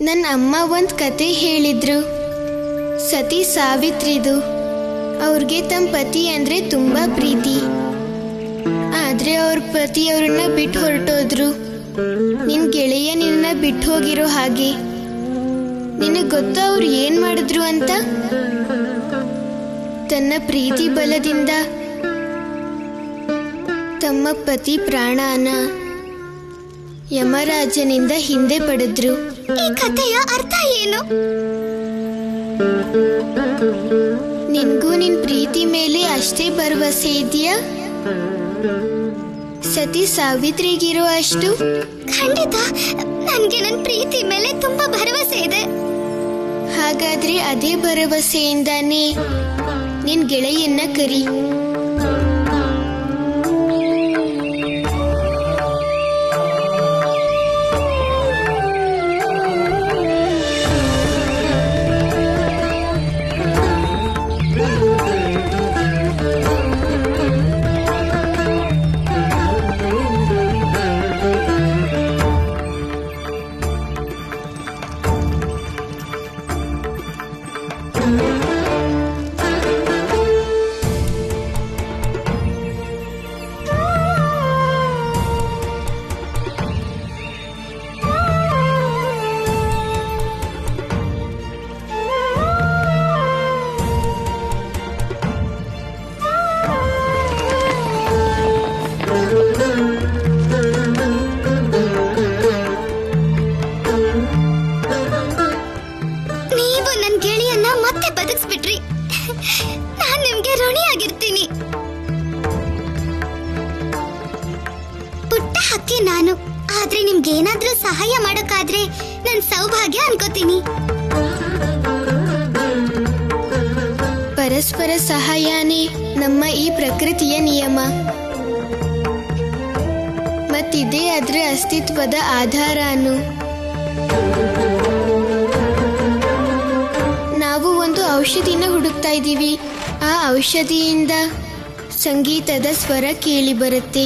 ನನ್ನ ಅಮ್ಮ ಒಂದು ಕತೆ ಹೇಳಿದ್ರು. ಸತಿ ಸಾವಿತ್ರಿದು. ಅವ್ರಿಗೆ ತಮ್ಮ ಪತಿ ಅಂದರೆ ತುಂಬ ಪ್ರೀತಿ. ಆದರೆ ಅವ್ರ ಪತಿ ಅವ್ರನ್ನ ಬಿಟ್ಟು ಹೊರಟೋದ್ರು. ನಿನ್ನ ಗೆಳೆಯ ನಿನ್ನ ಬಿಟ್ಟು ಹೋಗಿರೋ ಹಾಗೆ. ನಿನಗೆ ಗೊತ್ತಾ ಅವ್ರು ಏನು ಮಾಡಿದ್ರು ಅಂತ? ತನ್ನ ಪ್ರೀತಿ ಬಲದಿಂದ ತಮ್ಮ ಪತಿ ಪ್ರಾಣನ ಯಮರಾಜನಿಂದ ಹಿಂದೆ ಪಡೆದ್ರು. ಈ ಕಥೆಯ ಅರ್ಥ ಏನು? ನಿನ್ಗೂ ನಿನ್ ಪ್ರೀತಿ ಮೇಲೆ ಅಷ್ಟೇ ಭರವಸೆ ಇದೆಯಾ? ಸತಿ ಸಾವಿತ್ರಿಗಿರೋ ಅಷ್ಟು? ಖಂಡಿತ ನನಗೆ ನನ್ನ ಪ್ರೀತಿ ಮೇಲೆ ತುಂಬಾ ಭರವಸೆ ಇದೆ. ಹಾಗಾದ್ರೆ ಅದೇ ಭರವಸೆಯಿಂದಾನೇ ನಿನ್ ಗೆಳೆಯನ್ನ ಕರಿ. ನಾನು ಆದ್ರೆ ನಿಮ್ಗೇನಾದ್ರೂ ಸಹಾಯ ಮಾಡೋಕ್ಕಾದ್ರೆ ನನ್ ಸೌಭಾಗ್ಯ ಅನ್ಕೋತೀನಿ. ಪರಸ್ಪರ ಸಹಾಯನೇ ನಮ್ಮ ಈ ಪ್ರಕೃತಿಯ ನಿಯಮ. ಮತ್ತಿದೇ ಅದರ ಅಸ್ತಿತ್ವದ ಆಧಾರನು. ನಾವು ಒಂದು ಔಷಧಿನ ಹುಡುಕ್ತಾ ಇದ್ದೀವಿ. ಆ ಔಷಧಿಯಿಂದ ಸಂಗೀತದ ಸ್ವರ ಕೇಳಿ ಬರುತ್ತೆ.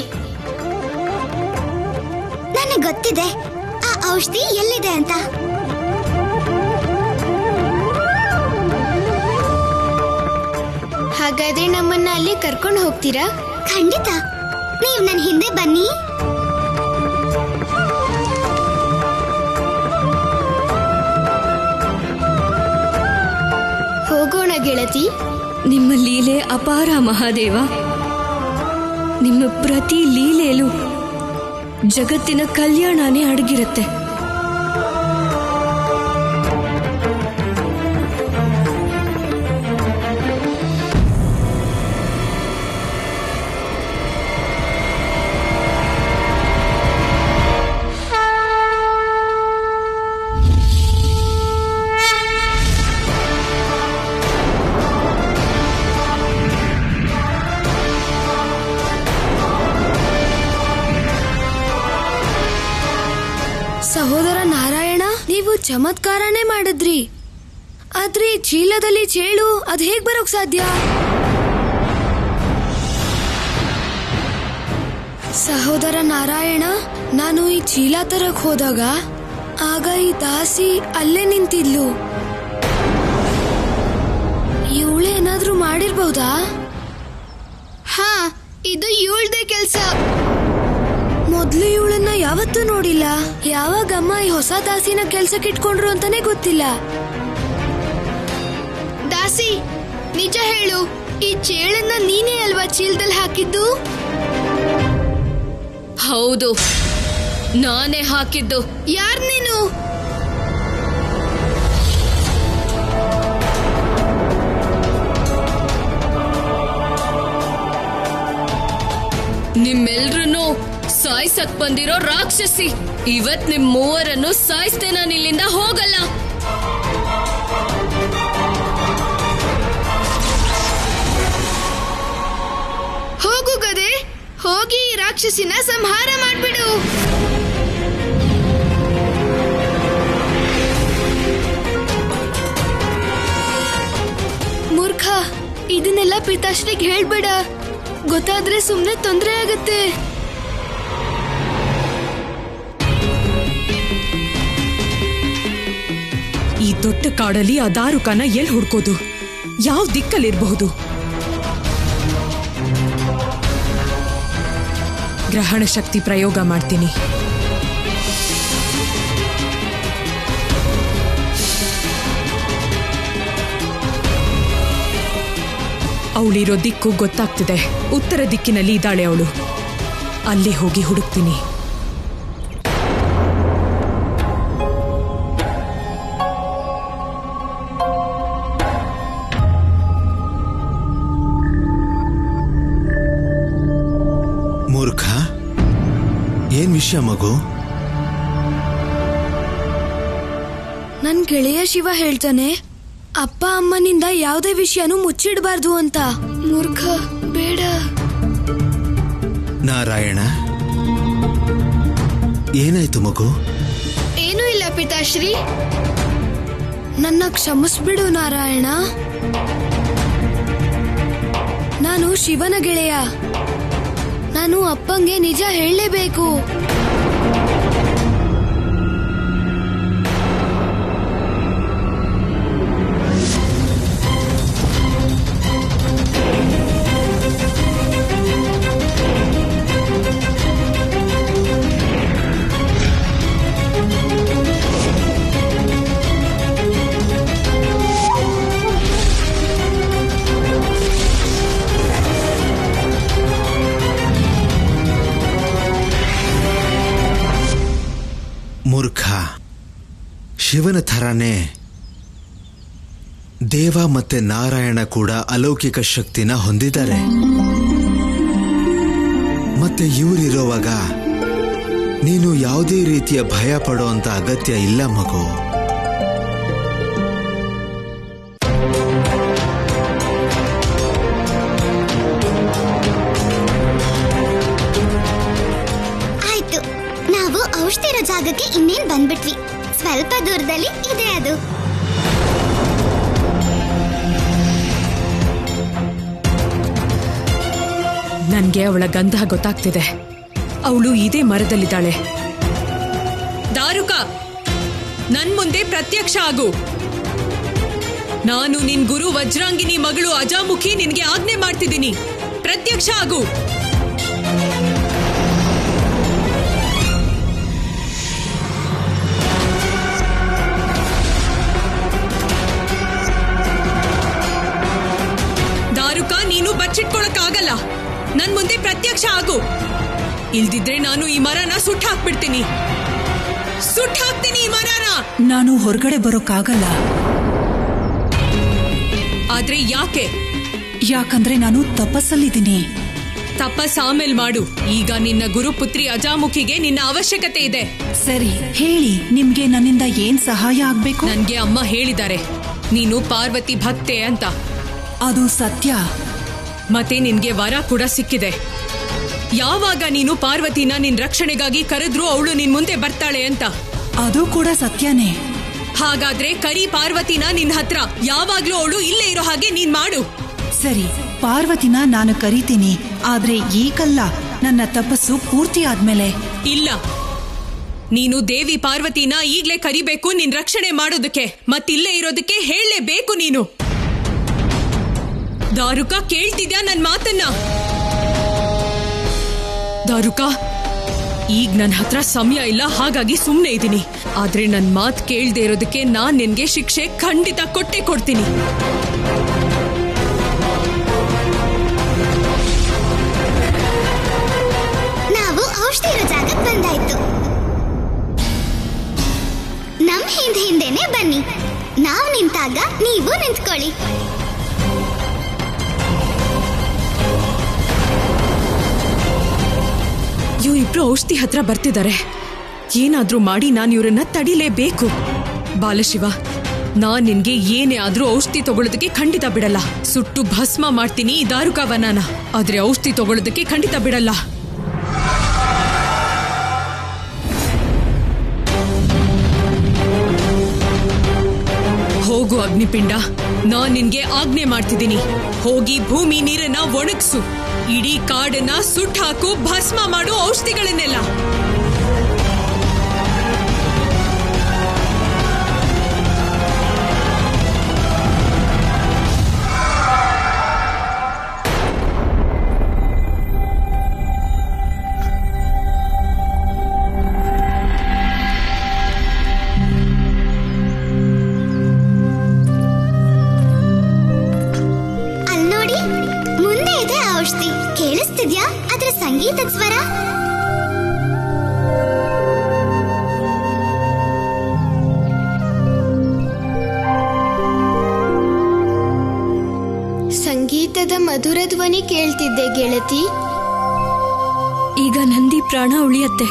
ನನಗೆ ಗೊತ್ತಿದೆ ಆ ಔಷಧಿ ಎಲ್ಲಿದೆ ಅಂತ. ಹಾಗಾದ್ರೆ ನಮ್ಮನ್ನ ಅಲ್ಲಿ ಕರ್ಕೊಂಡು ಹೋಗ್ತೀರಾ? ಖಂಡಿತ, ನೀವು ನನ್ನ ಹಿಂದೆ ಬನ್ನಿ. ಹೋಗೋಣ ಗೆಳತಿ. ನಿಮ್ಮ ಲೀಲೆ ಅಪಾರ ಮಹಾದೇವ. ನಿಮ್ಮ ಪ್ರತಿ ಲೀಲೆಯಲ್ಲೂ ಜಗತ್ತಿನ ಕಲ್ಯಾಣನೇ ಅಡಗಿರುತ್ತೆ. ಸಹೋದರ ನಾರಾಯಣ, ನೀವು ಚಮತ್ಕಾರನೇ ಮಾಡಿದ್ರಿ. ಆದ್ರೆ ಚೀಲದಲ್ಲಿ ಚೇಳು ಅದ್ ಹೇಗ್ ಬರೋಕ್ ಸಾಧ್ಯ? ಸಹೋದರ ನಾರಾಯಣ, ನಾನು ಈ ಚೀಲ ತರಕ್ ಹೋದಾಗ ಆಗ ಈ ದಾಸಿ ಅಲ್ಲೇ ನಿಂತಿದ್ಲು. ಇವಳೇನಾದ್ರೂ ಮಾಡಿರ್ಬಹುದಾ? ಹಾ, ಇದು ಇವಳ್ದೇ ಕೆಲ್ಸ. ಮೊದ್ಲು ಇವಳನ್ನ ಯಾವತ್ತೂ ನೋಡಿಲ್ಲ. ಯಾವಾಗ ಅಮ್ಮ ಈ ಹೊಸ ದಾಸಿನ ಕೆಲ್ಸಕ್ಕೆ ಇಟ್ಕೊಂಡ್ರು ಅಂತಾನೆ ಗೊತ್ತಿಲ್ಲ. ದಾಸಿ, ನಿಜ ಹೇಳು, ಈ ಚೇಳನ್ನ ನೀನೇ ಅಲ್ವಾ ಚೀಲದಲ್ಲಿ ಹಾಕಿದ್ದು? ಹೌದು, ನಾನೇ ಹಾಕಿದ್ದು. ಯಾರ್ ನೀನು? ನಿಮ್ಮೆಲ್ರನ್ನೂ ಸಾಯ್ಸಕ್ ಬಂದಿರೋ ರಾಕ್ಷಸಿ. ಇವತ್ ನಿಮ್ ಮೂವರನ್ನು ಸಾಯಿಸ್ದೆ ನಾನು ಇಲ್ಲಿಂದ ಹೋಗಲ್ಲ. ಹೋಗು ಗದೆ, ಹೋಗಿ ಈ ರಾಕ್ಷಸಿನ ಸಂಹಾರ ಮಾಡ್ಬಿಡು. ಮೂರ್ಖ, ಇದನ್ನೆಲ್ಲ ಪಿತಾಶ್ರೀಗೆ ಹೇಳ್ಬೇಡ. ಗೊತ್ತಾದ್ರೆ ಸುಮ್ನೆ ತೊಂದ್ರೆ ಆಗತ್ತೆ. ದಟ್ಟ ಕಾಡಲ್ಲಿ ಆ ದಾರುಕನ ಎಲ್ಲಿ ಹುಡ್ಕೋದು? ಯಾವ ದಿಕ್ಕಲ್ಲಿರಬಹುದು? ಗ್ರಹಣ ಶಕ್ತಿ ಪ್ರಯೋಗ ಮಾಡ್ತೀನಿ. ಅವಳಿರೋ ದಿಕ್ಕು ಗೊತ್ತಾಗ್ತಿದೆ. ಉತ್ತರ ದಿಕ್ಕಿನಲ್ಲಿ ಇದ್ದಾಳೆ ಅವಳು. ಅಲ್ಲಿ ಹೋಗಿ ಹುಡುಕ್ತೀನಿ. ಮೂರ್ಖ, ಏನ್ ವಿಷಯ ಮಗು? ನನ್ ಗೆಳೆಯ ಶಿವ ಹೇಳ್ತಾನೆ ಅಪ್ಪ ಅಮ್ಮನಿಂದ ಯಾವುದೇ ವಿಷಯನೂ ಮುಚ್ಚಿಡಬಾರ್ದು ಅಂತ. ಮೂರ್ಖ, ಬೇಡ. ನಾರಾಯಣ, ಏನಾಯ್ತು ಮಗು? ಏನೂ ಇಲ್ಲ ಪಿತಾಶ್ರೀ. ನನ್ನ ಕ್ಷಮಿಸ್ಬಿಡು ನಾರಾಯಣ. ನಾನು ಶಿವನ ಗೆಳೆಯ. ನಾನು ಅಪ್ಪಂಗೆ ನಿಜ ಹೇಳಲೇಬೇಕು. ಮೂರ್ಖ, ಶಿವನ ಥರಾನೇ ದೇವ ಮತ್ತೆ ನಾರಾಯಣ ಕೂಡ ಅಲೌಕಿಕ ಶಕ್ತಿನ ಹೊಂದಿದ್ದಾರೆ. ಮತ್ತೆ ಇವರಿರೋವಾಗ ನೀನು ಯಾವುದೇ ರೀತಿಯ ಭಯ ಪಡೋಂತ ಅಗತ್ಯ ಇಲ್ಲ ಮಗು. ಆಯ್ತು, ನಾವು ಔಷಧಿ ಇರೋ ಜಾಗಕ್ಕೆ ಇನ್ನೇನ್ ಬಂದ್ಬಿಟ್ವಿ. ಸ್ವಲ್ಪ ದೂರದಲ್ಲಿ ಇದೆ ಅದು. ನನ್ಗೆ ಅವಳ ಗಂಧ ಗೊತ್ತಾಗ್ತಿದೆ. ಅವಳು ಇದೇ ಮರದಲ್ಲಿದ್ದಾಳೆ. ದಾರುಕ, ನನ್ ಮುಂದೆ ಪ್ರತ್ಯಕ್ಷ ಆಗು. ನಾನು ನಿನ್ ಗುರು ವಜ್ರಾಂಗಿನಿ ಮಗಳು ಅಜಾಮುಖಿ ನಿನ್ಗೆ ಆಜ್ಞೆ ಮಾಡ್ತಿದ್ದೀನಿ. ಪ್ರತ್ಯಕ್ಷ ಆಗು. ದಾರುಕ, ನೀನು ಬಚ್ಚಿಟ್ಕೊಳಕ್ಕಾಗಲ್ಲ. ನನ್ ಮುಂದೆ ಪ್ರತ್ಯಕ್ಷ ಆಗು. ಇಲ್ದಿದ್ರೆ ನಾನು ಈ ಮರನ ಸುಟ್ಟು ಹಾಕ್ಬಿಡ್ತೀನಿ. ಸುಟ್ಟು ಹಾಕ್ತೀನಿ ಈ ಮರನ. ನಾನು ಹೊರಗಡೆ ಬರೋಕ್ಕಾಗಲ್ಲ. ಆದ್ರೆ ಯಾಕೆ? ಯಾಕಂದ್ರೆ ನಾನು ತಪಸ್ಸಲ್ಲಿದ್ದೀನಿ. ತಪಸ್ ಆಮೇಲ್ ಮಾಡು. ಈಗ ನಿನ್ನ ಗುರುಪುತ್ರಿ ಅಜಾಮುಖಿಗೆ ನಿನ್ನ ಅವಶ್ಯಕತೆ ಇದೆ. ಸರಿ, ಹೇಳಿ, ನಿಮ್ಗೆ ನನ್ನಿಂದ ಏನ್ ಸಹಾಯ ಆಗ್ಬೇಕು? ನನ್ಗೆ ಅಮ್ಮ ಹೇಳಿದ್ದಾರೆ ನೀನು ಪಾರ್ವತಿ ಭಕ್ತೆ ಅಂತ. ಅದು ಸತ್ಯ. ಮತ್ತೆ ನಿನ್ಗೆ ವರ ಕೂಡ ಸಿಕ್ಕಿದೆ. ಯಾವಾಗ ನೀನು ಪಾರ್ವತಿನ ನಿನ್ ರಕ್ಷಣೆಗಾಗಿ ಕರೆದ್ರೂ ಅವಳು ನಿನ್ ಮುಂದೆ ಬರ್ತಾಳೆ ಅಂತ. ಅದು ಕೂಡ ಸತ್ಯನೇ. ಹಾಗಾದ್ರೆ ಕರಿ ಪಾರ್ವತಿನ ನಿನ್ ಹತ್ರ. ಯಾವಾಗ್ಲೂ ಅವಳು ಇಲ್ಲೇ ಇರೋ ಹಾಗೆ ನೀನ್ ಮಾಡು. ಸರಿ, ಪಾರ್ವತಿನ ನಾನು ಕರೀತೀನಿ. ಆದ್ರೆ ಈಗಲ್ಲ, ನನ್ನ ತಪಸ್ಸು ಪೂರ್ತಿ ಆದ್ಮೇಲೆ. ಇಲ್ಲ, ನೀನು ದೇವಿ ಪಾರ್ವತಿನ ಈಗ್ಲೇ ಕರಿಬೇಕು ನಿನ್ ರಕ್ಷಣೆ ಮಾಡೋದಕ್ಕೆ. ಮತ್ತಿಲ್ಲೇ ಇರೋದಕ್ಕೆ ಹೇಳಲೇಬೇಕು ನೀನು. ದಾರುಕ, ಕೇಳ್ತಿದ್ಯಾ ನನ್ ಮಾತನ್ನ? ದಾರುಕ, ಈಗ ನನ್ನ ಹತ್ರ ಸಮಯ ಇಲ್ಲ, ಹಾಗಾಗಿ ಸುಮ್ನೆ ಇದ್ದೀನಿ. ಆದ್ರೆ ನನ್ ಮಾತ್ ಕೇಳ್ದೆ ಇರೋದಕ್ಕೆ ನಾನ್ ನಿನ್ಗೆ ಶಿಕ್ಷೆ ಖಂಡಿತ ಕೊಟ್ಟೆ ಕೊಡ್ತೀನಿ. ನಾವು ಔಷಧಿ ಇರೋ ಜಾಗಕ್ಕೆ ಬಂದಾಯ್ತು. ನಮ್ ಹಿಂದೆನೆ ಬನ್ನಿ. ನಾವ್ ನಿಂತಾಗ ನೀವು ನಿಂತ್ಕೊಳ್ಳಿ. ಇವ್ರಿಬ್ರು ಔಷಧಿ ಹತ್ರ ಬರ್ತಿದ್ದಾರೆ. ಏನಾದ್ರೂ ಮಾಡಿ ನಾನು ಇವ್ರನ್ನ ತಡಿಲೇಬೇಕು. ಬಾಲಶಿವ, ನಾನ್ ನಿನ್ಗೆ ಏನೇ ಆದ್ರೂ ಔಷಧಿ ತಗೊಳ್ಳೋದಕ್ಕೆ ಖಂಡಿತ ಬಿಡಲ್ಲ. ಸುಟ್ಟು ಭಸ್ಮ ಮಾಡ್ತೀನಿ ಈ ದಾರುಕವನಾನ. ಆದ್ರೆ ಔಷಧಿ ತಗೊಳ್ಳೋದಕ್ಕೆ ಖಂಡಿತ ಬಿಡಲ್ಲ. ಹೋಗು ಅಗ್ನಿಪಿಂಡ, ನಾನ್ ನಿನ್ಗೆ ಆಜ್ಞೆ ಮಾಡ್ತಿದ್ದೀನಿ. ಹೋಗಿ ಭೂಮಿ ನೀರನ್ನ ಒಣಗಿಸು. ಇಡೀ ಕಾಡನ್ನ ಸುಟ್ಟು ಹಾಕು, ಭಸ್ಮ ಮಾಡು ಔಷಧಿಗಳನ್ನೆಲ್ಲ. ಮಧುರ ಧ್ವನಿ ಕೇಳ್ತಿದ್ದೆ ಗೆಳತಿ. ಈಗ ನಂದಿ ಪ್ರಾಣ ಉಳಿಯತ್ತೆ.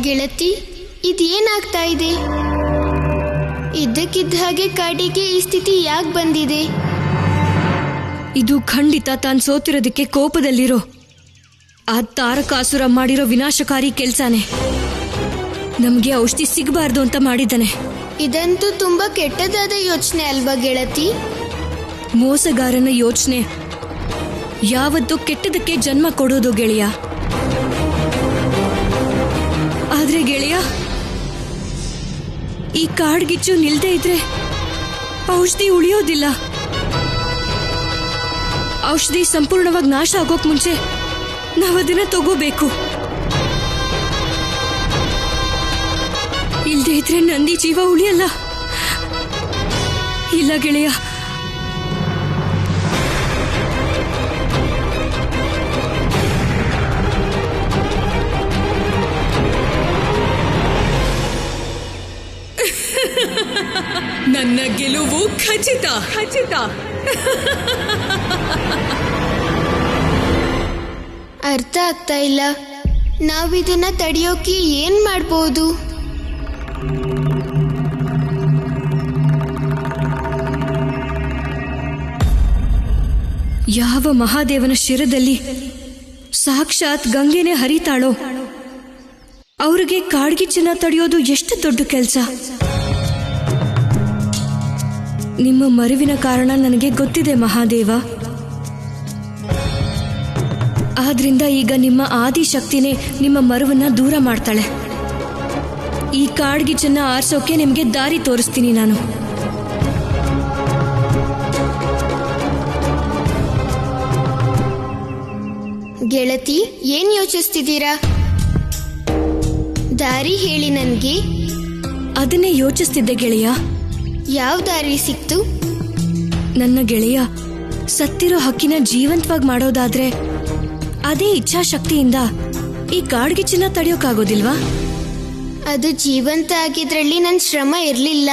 ಗೆಳತಿ, ಇದೇನಾಗ್ತಾ ಇದೆ? ಇದ್ದಕ್ಕಿದ್ದ ಹಾಗೆ ಕಾಡಿಗೆ ಈ ಸ್ಥಿತಿ ಯಾಕೆ ಬಂದಿದೆ? ಇದು ಖಂಡಿತ ತಾನು ಸೋತಿರೋದಕ್ಕೆ ಕೋಪದಲ್ಲಿರೋ ಆ ತಾರಕಾಸುರ ಮಾಡಿರೋ ವಿನಾಶಕಾರಿ ಕೆಲ್ಸಾನೆ. ನಮ್ಗೆ ಔಷಧಿ ಸಿಗಬಾರ್ದು ಅಂತ ಮಾಡಿದ್ದಾನೆ. ಇದಂತೂ ತುಂಬಾ ಕೆಟ್ಟದಾದ ಯೋಚನೆ ಅಲ್ವಾ ಗೆಳತಿ? ಮೋಸಗಾರನ ಯೋಚನೆ ಯಾವತ್ತೂ ಕೆಟ್ಟದಕ್ಕೆ ಜನ್ಮ ಕೊಡೋದು ಗೆಳೆಯ. ಆದ್ರೆ ಗೆಳೆಯ, ಈ ಕಾಡ್ಗಿಚ್ಚು ನಿಲ್ದೇ ಇದ್ರೆ ಔಷಧಿ ಉಳಿಯೋದಿಲ್ಲ. ಔಷಧಿ ಸಂಪೂರ್ಣವಾಗಿ ನಾಶ ಆಗೋಕ್ ಮುಂಚೆ ನಾವದನ್ನ ತಗೋಬೇಕು. ಇಲ್ದೇ ಇದ್ರೆ ನಂದಿ ಜೀವ ಉಳಿಯಲ್ಲ. ಇಲ್ಲ ಗೆಳೆಯ, ನನ್ನ ಗೆಲುವು ಖಚಿತ ಖಚಿತ. ಅರ್ಥ ಆಗ್ತಾ ಇಲ್ಲ. ನಾವಿದನ್ನ ತಡೆಯೋಕೆ ಏನ್ ಮಾಡ್ಬೋದು? ಯಾವ ಮಹಾದೇವನ ಶಿರದಲ್ಲಿ ಸಾಕ್ಷಾತ್ ಗಂಗೆನೆ ಹರಿತಾಳೋ ಅವ್ರಿಗೆ ಕಾಡ್ಗಿಚ್ಚನ್ನ ತಡೆಯೋದು ಎಷ್ಟು ದೊಡ್ಡ ಕೆಲಸ. ನಿಮ್ಮ ಮರುವಿನ ಕಾರಣ ನನಗೆ ಗೊತ್ತಿದೆ ಮಹಾದೇವ. ಆದ್ರಿಂದ ಈಗ ನಿಮ್ಮ ಆದಿಶಕ್ತಿನೇ ನಿಮ್ಮ ಮರುವನ್ನ ದೂರ ಮಾಡ್ತಾಳೆ. ಈ ಕಾಡ್ಗಿಚ್ಚನ್ನ ಆರಿಸೋಕೆ ನಿಮ್ಗೆ ದಾರಿ ತೋರಿಸ್ತೀನಿ ನಾನು. ಗೆಳತಿ, ಏನ್ ಯೋಚಿಸ್ತಿದ್ದೀರಾ? ದಾರಿ ಹೇಳಿ ನನ್ಗೆ. ಅದನ್ನೇ ಯೋಚಿಸ್ತಿದ್ದೆ ಗೆಳೆಯ. ಯಾವ ದಾರಿ ಸಿಕ್ತು? ನನ್ನ ಗೆಳೆಯ, ಸತ್ತಿರೋ ಹಕ್ಕಿನ ಜೀವಂತವಾಗಿ ಮಾಡೋದಾದ್ರೆ ಅದೇ ಇಚ್ಛಾಶಕ್ತಿಯಿಂದ ಈ ಕಾಡ್ಗಿಚ್ಚನ್ನ ತಡೆಯೋಕ್ಕಾಗೋದಿಲ್ವಾ? ಅದು ಜೀವಂತ ಆಗಿದ್ರಲ್ಲಿ ನನ್ ಶ್ರಮ ಇರ್ಲಿಲ್ಲ.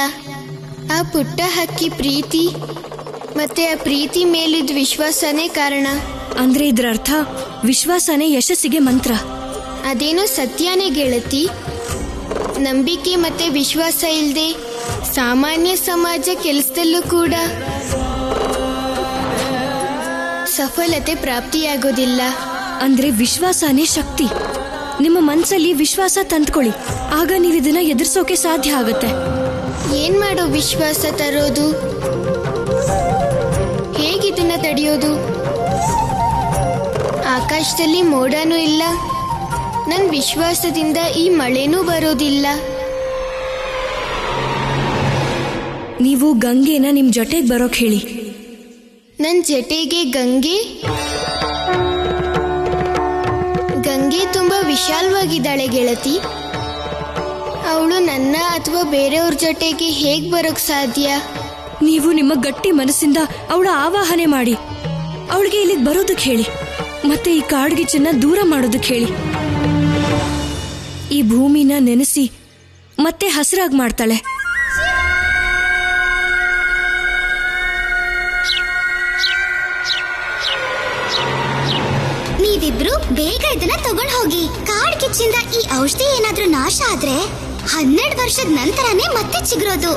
ಆ ಪುಟ್ಟ ಹಕ್ಕಿ ಪ್ರೀತಿ ಮತ್ತೆ ಆ ಪ್ರೀತಿ ಮೇಲಿದ್ದ ವಿಶ್ವಾಸನೇ ಕಾರಣ. ಅಂದ್ರೆ ಇದ್ರ ಅರ್ಥ ವಿಶ್ವಾಸನೇ ಯಶಸ್ಸಿಗೆ ಮಂತ್ರ. ಅದೇನೋ ಸತ್ಯನೇ ಗೆಳತಿ. ನಂಬಿಕೆ ಮತ್ತೆ ವಿಶ್ವಾಸ ಇಲ್ಲದೆ ಸಾಮಾನ್ಯ ಸಮಾಜ ಕೆಲಸದಲ್ಲೂ ಕೂಡ ಸಫಲತೆ ಪ್ರಾಪ್ತಿಯಾಗೋದಿಲ್ಲ. ಅಂದ್ರೆ ವಿಶ್ವಾಸನೇ ಶಕ್ತಿ. ನಿಮ್ಮ ಮನ್ಸಲ್ಲಿ ವಿಶ್ವಾಸ ತಂದ್ಕೊಳ್ಳಿ, ಆಗ ನೀವು ಇದನ್ನ ಎದುರಿಸೋಕೆ ಸಾಧ್ಯ ಆಗತ್ತೆ. ಏನ್ ಮಾಡೋ ವಿಶ್ವಾಸ ತರೋದು? ಹೇಗಿದನ್ನ ತಡೆಯೋದು? ಆಕಾಶದಲ್ಲಿ ಮೋಡನೂ ಇಲ್ಲ, ನನ್ನ ವಿಶ್ವಾಸದಿಂದ ಈ ಮಳೆನೂ ಬರೋದಿಲ್ಲ. ನೀವು ಗಂಗೆನ ನಿಮ್ ಜೊತೆಗೆ ಬರೋಕ್ ಹೇಳಿ. ನನ್ ಜೊತೆಗೆ ಗಂಗೆ? ಗಂಗೆ ತುಂಬಾ ವಿಶಾಲವಾಗಿದ್ದಾಳೆ ಗೆಳತಿ. ಅವಳು ನನ್ನ ಅಥವಾ ಬೇರೆಯವ್ರ ಜೊತೆಗೆ ಹೇಗ್ ಬರೋಕ್ ಸಾಧ್ಯ? ನೀವು ನಿಮ್ಮ ಗಟ್ಟಿ ಮನಸ್ಸಿಂದ ಅವಳ ಆವಾಹನೆ ಮಾಡಿ ಅವಳಿಗೆ ಇಲ್ಲಿಗೆ ಬರೋದಕ್ಕೆ ಹೇಳಿ. ಮತ್ತೆ ಈ ಕಾಡ್ಗಿಚ್ಚನ್ನ ದೂರ ಮಾಡೋದಕ್ಕೆ ಹೇಳಿ. ಈ ಭೂಮಿನ ನೆನೆಸಿ ಮತ್ತೆ ಹಸಿರಾಗಿ ಮಾಡ್ತಾಳೆ. ನೀವಿಬ್ರು ಬೇಗ ಇದನ್ನ ತಗೊಂಡ್ ಹೋಗಿ. ಕಾಡ್ಗಿಚ್ಚಿಂದ ಈ ಔಷಧಿ ಏನಾದ್ರೂ ನಾಶ ಆದ್ರೆ 12 ವರ್ಷದ ನಂತರನೇ ಮತ್ತೆ ಚಿಗುರೋದು.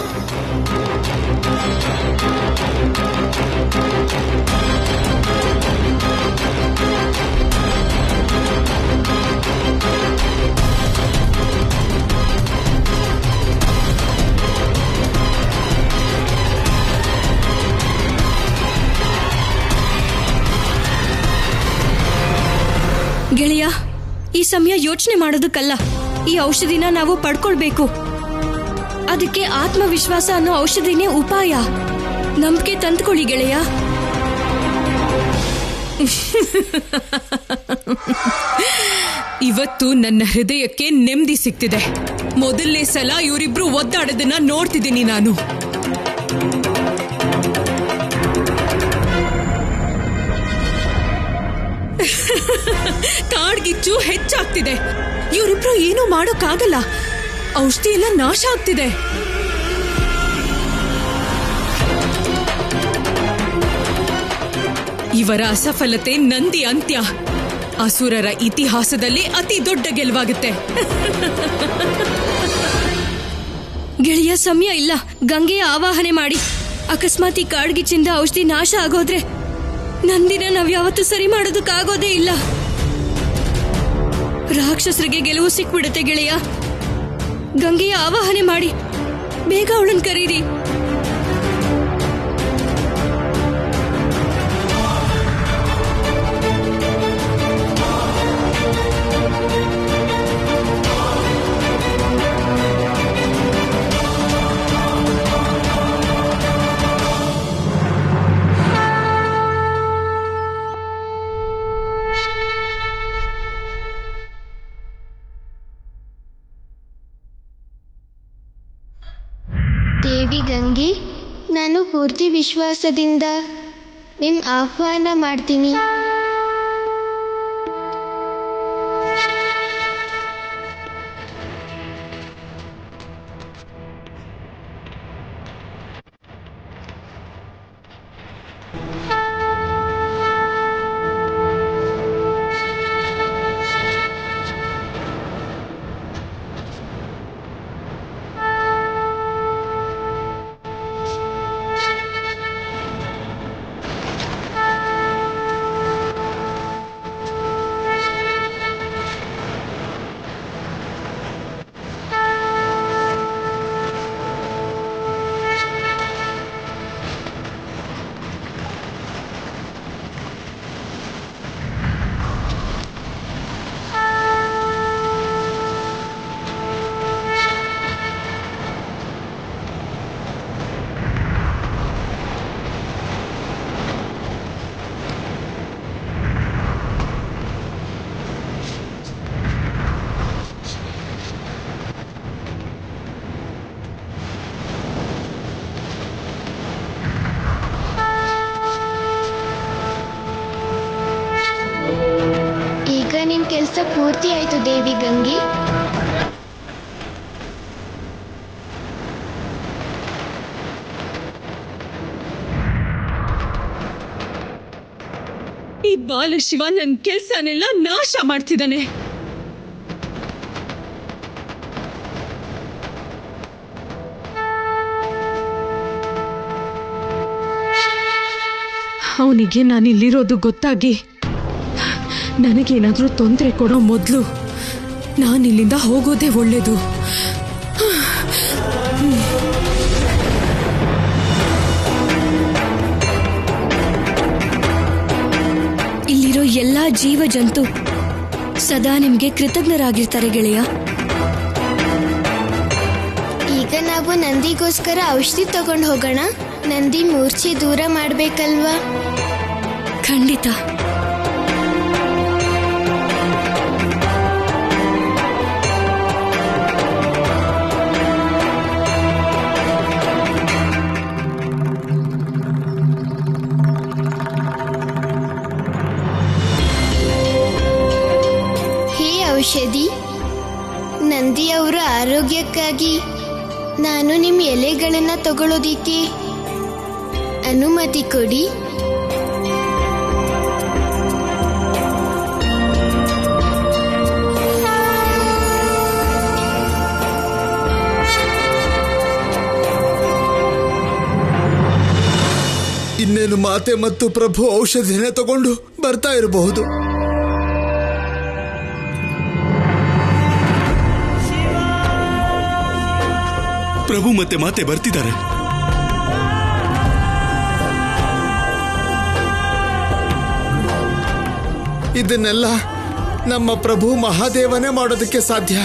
ಗೆಳೆಯ, ಈ ಸಮಯ ಯೋಚನೆ ಮಾಡೋದಕ್ಕಲ್ಲ, ಈ ಔಷಧಿನ ನಾವು ಪಡ್ಕೊಳ್ಬೇಕು. ಅದಕ್ಕೆ ಆತ್ಮವಿಶ್ವಾಸ ಅನ್ನೋ ಔಷಧಿನೇ ಉಪಾಯ. ನಂಬಿಕೆ ತಂದ್ಕೊಳ್ಳಿ ಗೆಳೆಯ. ಇವತ್ತು ನನ್ನ ಹೃದಯಕ್ಕೆ ನೆಮ್ಮದಿ ಸಿಗ್ತಿದೆ. ಮೊದಲನೇ ಸಲ ಇವರಿಬ್ರು ಒದ್ದಾಡೋದನ್ನ ನೋಡ್ತಿದ್ದೀನಿ ನಾನು. ಕಾಡ್ಗಿಚ್ಚು ಹೆಚ್ಚಾಗ್ತಿದೆ. ಇವರಿಬ್ರು ಏನೂ ಮಾಡೋಕ್ಕಾಗಲ್ಲ. ಔಷಧಿ ಎಲ್ಲ ನಾಶ ಆಗ್ತಿದೆ. ಇವರ ಅಸಫಲತೆ ನಂದಿ ಅಂತ್ಯ. ಅಸುರರ ಇತಿಹಾಸದಲ್ಲಿ ಅತಿ ದೊಡ್ಡ ಗೆಲುವಾಗುತ್ತೆ. ಗೆಳೆಯ, ಸಮಯ ಇಲ್ಲ. ಗಂಗೆಯ ಆವಾಹನೆ ಮಾಡಿ. ಅಕಸ್ಮಾತ್ ಈ ಕಾಡ್ಗಿಚ್ಚಿಂದ ಔಷಧಿ ನಾಶ ಆಗೋದ್ರೆ ನಂದಿನ ನಾವ್ಯಾವತ್ತೂ ಸರಿ ಮಾಡೋದಕ್ಕಾಗೋದೇ ಇಲ್ಲ. ರಾಕ್ಷಸರಿಗೆ ಗೆಲುವು ಸಿಕ್ಬಿಡುತ್ತೆ ಗೆಳೆಯ. ಗಂಗೆಯ ಆವಾಹನೆ ಮಾಡಿ. ಬೇಗ ಅವಳನ್ನು ಕರೀರಿ. ದೇವಿ ಗಂಗೆ, ನಾನು ಪೂರ್ತಿ ವಿಶ್ವಾಸದಿಂದ ನಿನ್ನ ಆಹ್ವಾನ ಮಾಡ್ತೀನಿ. ನಿನ್ನ ಕೆಲಸ ಪೂರ್ತಿ ಆಯ್ತು ದೇವಿ ಗಂಗೆ. ಈ ಬಾಲಶಿವ ನನ್ನ ಕೆಲಸನೆಲ್ಲ ನಾಶ ಮಾಡ್ತಿದ್ದಾನೆ. ಅವನಿಗೆ ನಾನಿಲ್ಲಿರೋದು ಗೊತ್ತಾಗಿ ನನಗೇನಾದ್ರೂ ತೊಂದರೆ ಕೊಡೋ ಮೊದಲು ನಾನಿಲ್ಲಿಂದ ಹೋಗೋದೇ ಒಳ್ಳೇದು. ಇಲ್ಲಿರೋ ಎಲ್ಲಾ ಜೀವ ಜಂತು ಸದಾ ನಿಮ್ಗೆ ಕೃತಜ್ಞರಾಗಿರ್ತಾರೆ ಗೆಳೆಯ. ಈಗ ನಾವು ನಂದಿಗೋಸ್ಕರ ಔಷಧಿ ತಗೊಂಡು ಹೋಗೋಣ. ನಂದಿ ಮೂರ್ಛೆ ದೂರ ಮಾಡ್ಬೇಕಲ್ವಾ? ಖಂಡಿತ. ಔಷಧಿ, ನಂದಿಯವರ ಆರೋಗ್ಯಕ್ಕಾಗಿ ನಾನು ನಿಮ್ಮ ಎಲೆಗಳನ್ನು ತಗೊಳ್ಳೋದಿಕ್ಕೆ ಅನುಮತಿ ಕೊಡಿ. ಇನ್ನೇನು ಮಾತೆ ಮತ್ತು ಪ್ರಭು ಔಷಧಿನೇ ತಗೊಂಡು ಬರ್ತಾ ಇರಬಹುದು. ಪ್ರಭು ಮತ್ತೆ ಮಾತೆ ಬರ್ತಿದ್ದಾರೆ. ಇದನ್ನೆಲ್ಲ ನಮ್ಮ ಪ್ರಭು ಮಹಾದೇವನೇ ಮಾಡೋದಕ್ಕೆ ಸಾಧ್ಯ.